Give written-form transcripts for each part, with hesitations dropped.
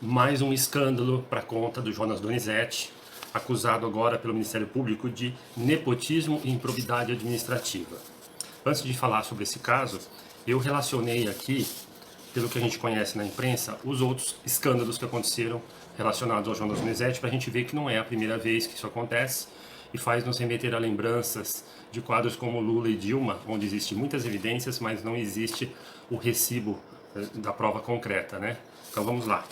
Mais um escândalo para conta do Jonas Donizete, acusado agora pelo Ministério Público de nepotismo e improbidade administrativa. Antes de falar sobre esse caso, eu relacionei aqui, pelo que a gente conhece na imprensa, os outros escândalos que aconteceram relacionados ao Jonas Donizete, para a gente ver que não é a primeira vez que isso acontece e faz nos remeter a lembranças de quadros como Lula e Dilma, onde existem muitas evidências, mas não existe o recibo da prova concreta, né? Então vamos lá.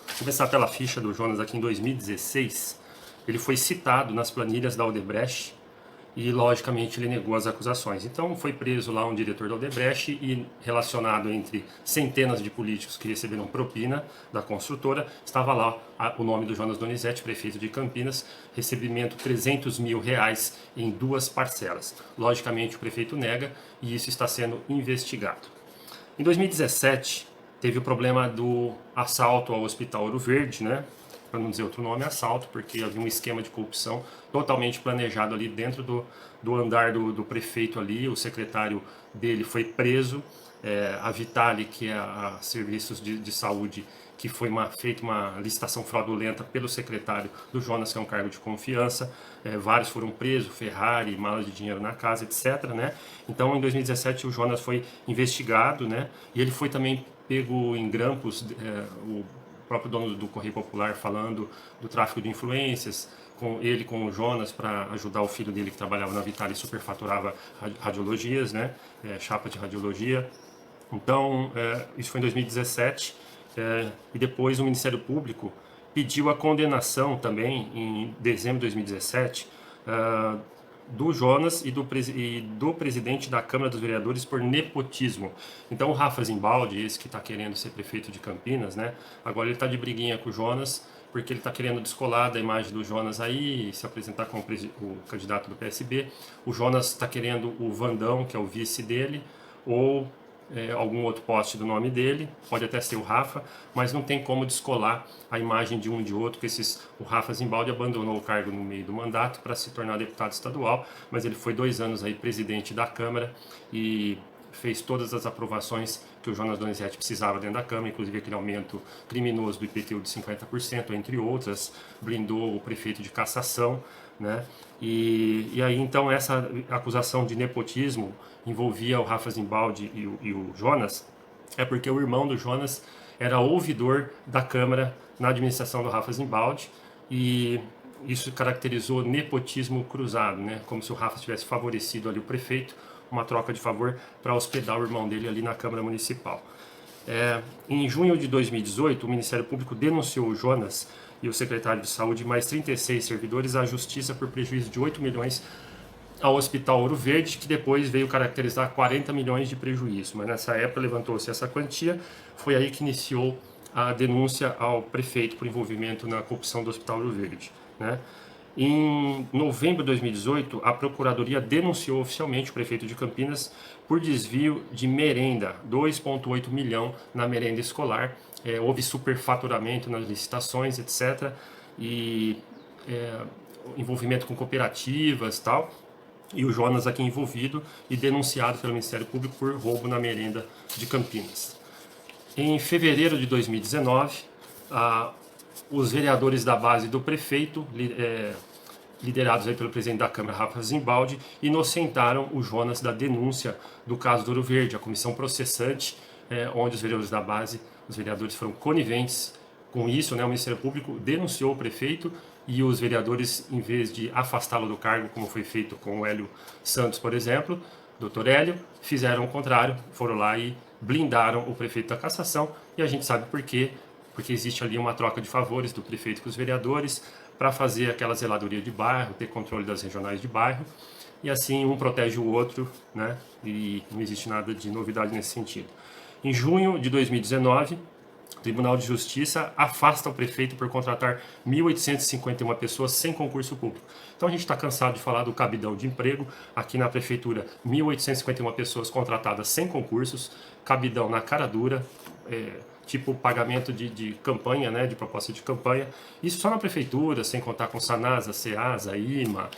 Vou começar pela ficha do Jonas aqui em 2016. Ele foi citado nas planilhas da Odebrecht e, logicamente, ele negou as acusações. Então, foi preso lá um diretor da Odebrecht e relacionado entre centenas de políticos que receberam propina da construtora, estava lá o nome do Jonas Donizete, prefeito de Campinas, recebimento R$300 mil em 2 parcelas. Logicamente, o prefeito nega e isso está sendo investigado. Em 2017, teve o problema do assalto ao Hospital Ouro Verde, né? Para não dizer outro nome, assalto, porque havia um esquema de corrupção totalmente planejado ali dentro do andar do prefeito ali, o secretário dele foi preso, a Vitale, que é a Serviços de Saúde, que foi feita uma licitação fraudulenta pelo secretário do Jonas, que é um cargo de confiança, vários foram presos, Ferrari, malas de dinheiro na casa, etc, né? Então, em 2017, o Jonas foi investigado, né? E ele foi também pego em grampos, o próprio dono do Correio Popular falando do tráfico de influências, com ele com o Jonas para ajudar o filho dele que trabalhava na Vitale e superfaturava radiologias, né, chapa de radiologia. Então, isso foi em 2017, e depois o Ministério Público pediu a condenação também, em dezembro de 2017, do Jonas e do presidente da Câmara dos Vereadores por nepotismo. Então o Rafa Zimbaldi, esse que está querendo ser prefeito de Campinas, né? Agora ele está de briguinha com o Jonas, porque ele está querendo descolar da imagem do Jonas aí e se apresentar como o candidato do PSB. O Jonas está querendo o Vandão, que é o vice dele, ou algum outro poste do nome dele, pode até ser o Rafa, mas não tem como descolar a imagem de um e de outro, porque o Rafa Zimbaldi abandonou o cargo no meio do mandato para se tornar deputado estadual, mas ele foi 2 anos aí presidente da Câmara e fez todas as aprovações que o Jonas Donizete precisava dentro da Câmara, inclusive aquele aumento criminoso do IPTU de 50%, entre outras, blindou o prefeito de cassação, né? E aí então essa acusação de nepotismo envolvia o Rafa Zimbaldi e o Jonas, é porque o irmão do Jonas era ouvidor da Câmara na administração do Rafa Zimbaldi e isso caracterizou nepotismo cruzado, né? Como se o Rafa tivesse favorecido ali o prefeito, uma troca de favor para hospedar o irmão dele ali na Câmara Municipal. Em junho de 2018, o Ministério Público denunciou o Jonas e o secretário de Saúde e mais 36 servidores à Justiça por prejuízo de 8 milhões ao Hospital Ouro Verde, que depois veio caracterizar 40 milhões de prejuízo. Mas nessa época levantou-se essa quantia, foi aí que iniciou a denúncia ao prefeito por envolvimento na corrupção do Hospital Ouro Verde, né? Em novembro de 2018, a Procuradoria denunciou oficialmente o prefeito de Campinas por desvio de merenda, 2,8 milhão na merenda escolar. Houve superfaturamento nas licitações, etc. E envolvimento com cooperativas e tal. E o Jonas aqui envolvido e denunciado pelo Ministério Público por roubo na merenda de Campinas. Em fevereiro de 2019, os vereadores da base do prefeito, liderados aí pelo presidente da Câmara, Rafa Zimbaldi, inocentaram o Jonas da denúncia do caso do Ouro Verde, a comissão processante, onde os vereadores da base, os vereadores foram coniventes com isso, né? O Ministério Público denunciou o prefeito e os vereadores, em vez de afastá-lo do cargo, como foi feito com o Hélio Santos, por exemplo, Dr. Hélio, fizeram o contrário, foram lá e blindaram o prefeito da cassação, e a gente sabe por quê, porque existe ali uma troca de favores do prefeito com os vereadores para fazer aquela zeladoria de bairro, ter controle das regionais de bairro, e assim um protege o outro, né? E não existe nada de novidade nesse sentido. Em junho de 2019, o Tribunal de Justiça afasta o prefeito por contratar 1.851 pessoas sem concurso público. Então a gente está cansado de falar do cabidão de emprego. Aqui na prefeitura, 1.851 pessoas contratadas sem concursos, cabidão na cara dura, tipo pagamento de campanha, né, de proposta de campanha. Isso só na prefeitura, sem contar com Sanasa, Ceasa, IMA,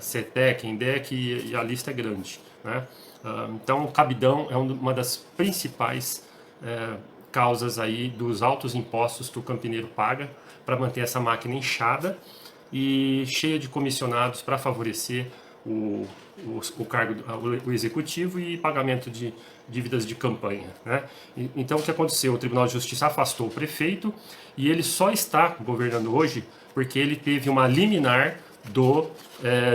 CETEC, INDEC, e a lista é grande, né? Então o cabidão é uma das principais causas aí dos altos impostos que o campineiro paga para manter essa máquina inchada e cheia de comissionados para favorecer o cargo, o executivo e pagamento de dívidas de campanha, né? Então o que aconteceu? O Tribunal de Justiça afastou o prefeito e ele só está governando hoje porque ele teve uma liminar do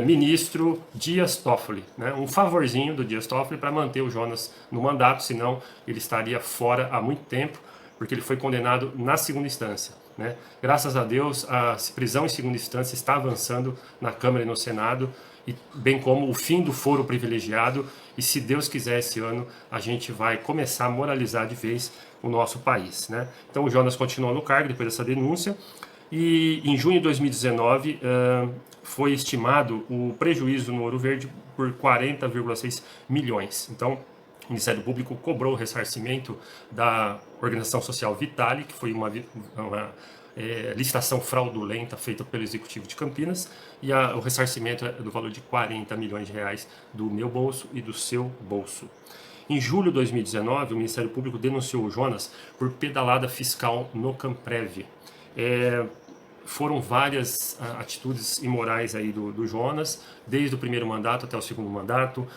ministro Dias Toffoli, né? Um favorzinho do Dias Toffoli para manter o Jonas no mandato, senão ele estaria fora há muito tempo, porque ele foi condenado na segunda instância, né? Graças a Deus, a prisão em segunda instância está avançando na Câmara e no Senado, e bem como o fim do foro privilegiado, e se Deus quiser esse ano a gente vai começar a moralizar de vez o nosso país, né? Então o Jonas continuou no cargo depois dessa denúncia, e em junho de 2019 foi estimado o prejuízo no Ouro Verde por 40,6 milhões. Então o Ministério Público cobrou o ressarcimento da organização social Vitale, que foi uma licitação fraudulenta feita pelo Executivo de Campinas, e o ressarcimento é do valor de 40 milhões de reais do meu bolso e do seu bolso. Em julho de 2019, o Ministério Público denunciou o Jonas por pedalada fiscal no Camprev. Foram várias atitudes imorais aí do Jonas, desde o primeiro mandato até o segundo mandato.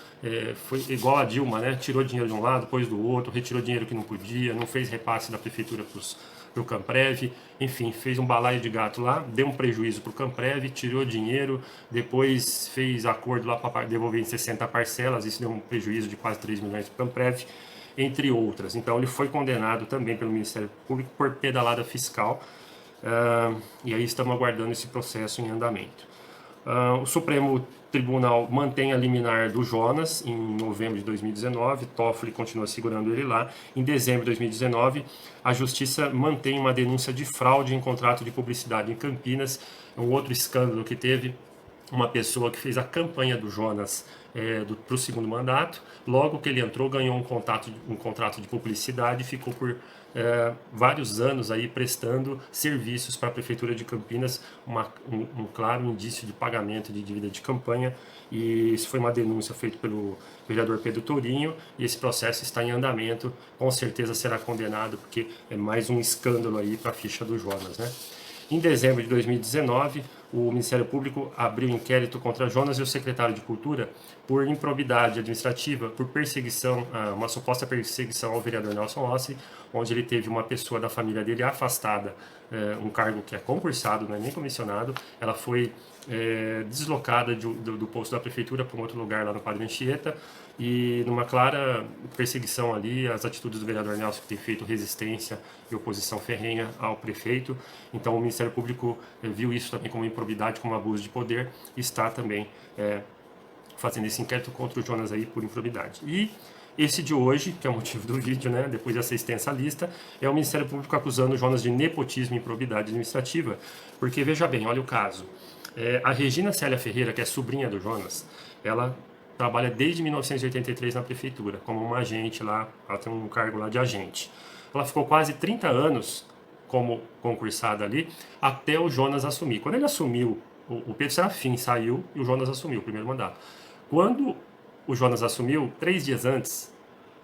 Foi igual a Dilma, né? Tirou dinheiro de um lado, depois do outro, retirou dinheiro que não podia, não fez repasse da prefeitura para o Camprev, enfim, fez um balaio de gato lá, deu um prejuízo para o Camprev, tirou dinheiro, depois fez acordo lá para devolver em 60 parcelas, isso deu um prejuízo de quase 3 milhões para o Camprev, entre outras. Então ele foi condenado também pelo Ministério Público por pedalada fiscal. E aí estamos aguardando esse processo em andamento. O Supremo Tribunal mantém a liminar do Jonas em novembro de 2019, Toffoli continua segurando ele lá. Em dezembro de 2019, a Justiça mantém uma denúncia de fraude em contrato de publicidade em Campinas, um outro escândalo que teve uma pessoa que fez a campanha do Jonas para o segundo mandato. Logo que ele entrou, ganhou um contrato de publicidade e ficou por vários anos aí prestando serviços para a Prefeitura de Campinas, um claro indício de pagamento de dívida de campanha, e isso foi uma denúncia feita pelo vereador Pedro Tourinho, e esse processo está em andamento, com certeza será condenado, porque é mais um escândalo aí para a ficha do Jonas, né? Em dezembro de 2019, o Ministério Público abriu inquérito contra Jonas e o secretário de Cultura por improbidade administrativa, por perseguição, uma suposta perseguição ao vereador Nelson Rossi, onde ele teve uma pessoa da família dele afastada, um cargo que é concursado, não é nem comissionado. Ela foi deslocada do posto da prefeitura para um outro lugar lá no Padre Anchieta, e numa clara perseguição ali, as atitudes do vereador Nelson, que tem feito resistência e oposição ferrenha ao prefeito. Então o Ministério Público viu isso também como improbidade, como abuso de poder, e está também fazendo esse inquérito contra o Jonas aí por improbidade. E esse de hoje, que é o motivo do vídeo, né, depois dessa extensa lista, é o Ministério Público acusando o Jonas de nepotismo e improbidade administrativa, porque veja bem, olha o caso. A Regina Célia Ferreira, que é sobrinha do Jonas, ela trabalha desde 1983 na prefeitura, como uma agente lá, ela tem um cargo lá de agente. Ela ficou quase 30 anos como concursada ali, até o Jonas assumir. Quando ele assumiu, o Pedro Serafim saiu e o Jonas assumiu o primeiro mandato. Quando o Jonas assumiu, 3 dias antes,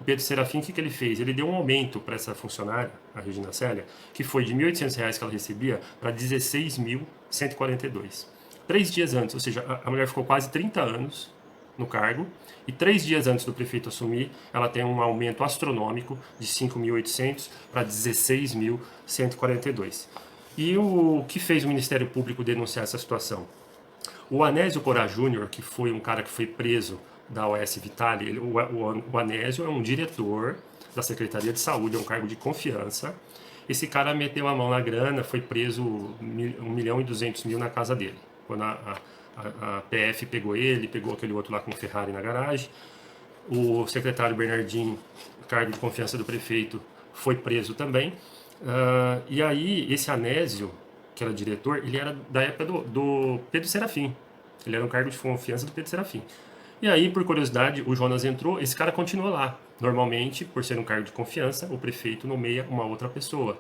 o Pedro Serafim, o que ele fez? Ele deu um aumento para essa funcionária, a Regina Célia, que foi de R$ 1.800 que ela recebia para R$ 16.142. 3 dias antes, ou seja, a mulher ficou quase 30 anos no cargo, e 3 dias antes do prefeito assumir, ela tem um aumento astronômico de 5.800 para 16.142. E o que fez o Ministério Público denunciar essa situação? O Anésio Corá Júnior, que foi um cara que foi preso da OS Vitale, o Anésio é um diretor da Secretaria de Saúde, é um cargo de confiança. Esse cara meteu a mão na grana, foi preso 1.200.000 na casa dele, quando a PF pegou ele, pegou aquele outro lá com Ferrari na garagem. O secretário Bernardinho, cargo de confiança do prefeito, foi preso também. E aí, esse Anésio, que era diretor, ele era da época do Pedro Serafim. Ele era um cargo de confiança do Pedro Serafim. E aí, por curiosidade, o Jonas entrou, esse cara continuou lá. Normalmente, por ser um cargo de confiança, o prefeito nomeia uma outra pessoa.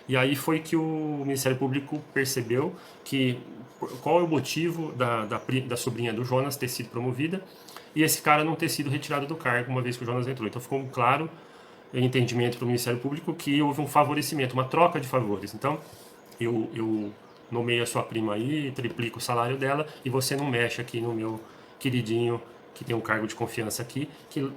E aí foi que o Ministério Público percebeu que qual é o motivo da sobrinha do Jonas ter sido promovida e esse cara não ter sido retirado do cargo uma vez que o Jonas entrou. Então ficou claro entendimento para o Ministério Público que houve um favorecimento, uma troca de favores. Então, eu nomeio a sua prima aí, triplico o salário dela e você não mexe aqui no meu queridinho que tem um cargo de confiança aqui, que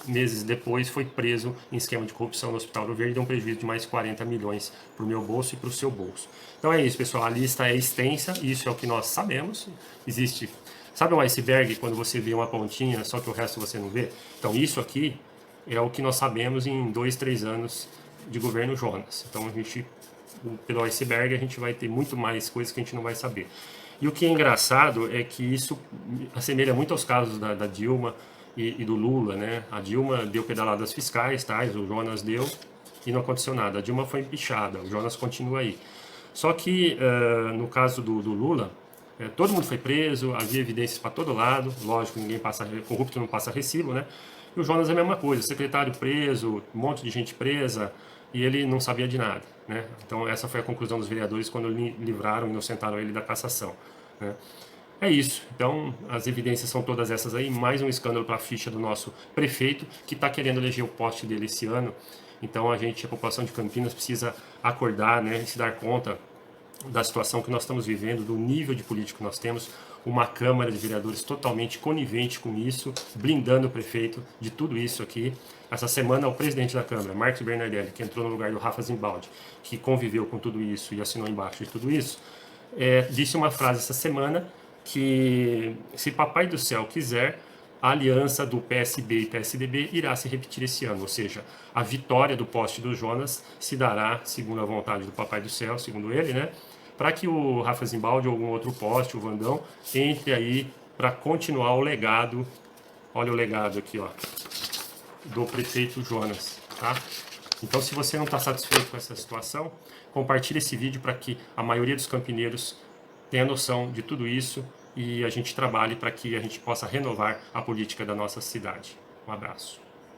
meses depois foi preso em esquema de corrupção no Hospital do Verde e deu um prejuízo de mais 40 milhões para o meu bolso e para o seu bolso. Então é isso, pessoal, a lista é extensa, isso é o que nós sabemos, existe... Sabe um iceberg quando você vê uma pontinha, só que o resto você não vê? Então isso aqui é o que nós sabemos em 2, 3 anos de governo Jonas. Então a gente, pelo iceberg, a gente vai ter muito mais coisas que a gente não vai saber. E o que é engraçado é que isso assemelha muito aos casos da Dilma e do Lula, né? A Dilma deu pedaladas fiscais, tais, o Jonas deu e não aconteceu nada. A Dilma foi empichada, o Jonas continua aí. Só que no caso do Lula, todo mundo foi preso, havia evidências para todo lado, lógico, ninguém passa, corrupto não passa recibo, né? E o Jonas é a mesma coisa, secretário preso, um monte de gente presa, e ele não sabia de nada, né? Então essa foi a conclusão dos vereadores quando livraram e inocentaram ele da cassação, né? É isso, então as evidências são todas essas aí, mais um escândalo para a ficha do nosso prefeito, que está querendo eleger o poste dele esse ano. Então a população de Campinas precisa acordar, né, e se dar conta da situação que nós estamos vivendo, do nível de político que nós temos, uma Câmara de Vereadores totalmente conivente com isso, blindando o prefeito de tudo isso aqui. Essa semana, o presidente da Câmara, Marcos Bernardelli, que entrou no lugar do Rafa Zimbaldi, que conviveu com tudo isso e assinou embaixo de tudo isso, disse uma frase essa semana que, se Papai do Céu quiser, a aliança do PSB e PSDB irá se repetir esse ano, ou seja, a vitória do poste do Jonas se dará, segundo a vontade do Papai do Céu, segundo ele, né? Para que o Rafa Zimbaldi ou algum outro poste, o Vandão, entre aí para continuar o legado, olha o legado aqui, ó, do prefeito Jonas, tá? Então, se você não está satisfeito com essa situação, compartilhe esse vídeo para que a maioria dos campineiros tenha noção de tudo isso e a gente trabalhe para que a gente possa renovar a política da nossa cidade. Um abraço.